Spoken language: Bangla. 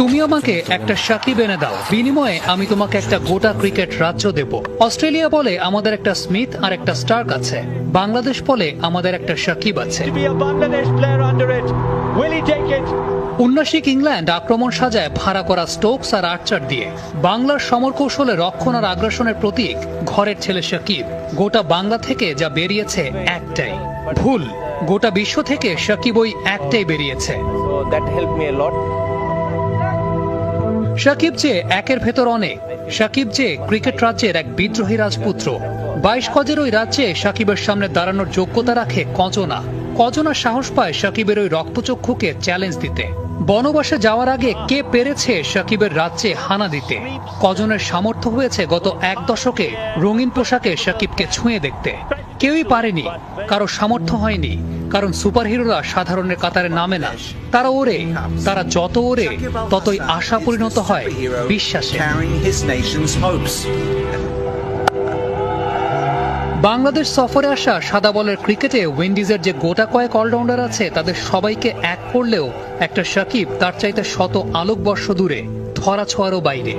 তুমি আমাকে একটা সাকিব এনে দাও, বিনিময়ে আমি তোমাকে একটা গোটা ক্রিকেট রাজ্য দেব। অস্ট্রেলিয়া বলে আমাদের একটা স্মিথ আর একটা স্টার্ক আছে, বাংলাদেশ বলে আমাদের একটা সাকিব আছে। উন্নাসিক ইংল্যান্ড আক্রমণ সাজায় ভাড়া করা স্টোকস আর আর্চার দিয়ে। বাংলার সমর কৌশলে রক্ষণ আর আগ্রাসনের প্রতীক ঘরের ছেলে সাকিব। গোটা বাংলা থেকে যা বেরিয়েছে একটাই, ভুল। গোটা বিশ্ব থেকে সাকিব ওই একটাই বেরিয়েছে। সাকিব যে একের ভেতর অনেক, সাকিব যে ক্রিকেট রাজ্যের এক বিদ্রোহী রাজপুত্র। 22 গজের ওই রাজ্যে সাকিবের সামনে দাঁড়ানোর যোগ্যতা রাখে কজনা। কজনা সাহস পায় সাকিবের ওই রক্তচক্ষুকে চ্যালেঞ্জ দিতে। বনবাসে যাওয়ার আগে কে পেরেছে সাকিবের রাজ্যে হানা দিতে? কজনের সামর্থ্য হয়েছে গত এক দশকে রঙিন পোশাকে সাকিবকে ছুঁয়ে দেখতে। কেউই পারেনি, কারো সামর্থ্য হয়নি, কারণ সুপারহিরোরা সাধারণের কাতারে নামে না। তারা ওড়ে, তারা যত ওড়ে ততই আশা পরিণত হয় বিশ্বাসে। বাংলাদেশ সফরে আসা সাদা বলের ক্রিকেটে উইন্ডিজের যে গোটা কয়েক অলরাউন্ডার আছে, তাদের সবাইকে এক করলেও একটা সাকিব তার চাইতে শত আলোকবর্ষ দূরে, ধরা ছোঁয়ারও বাইরে।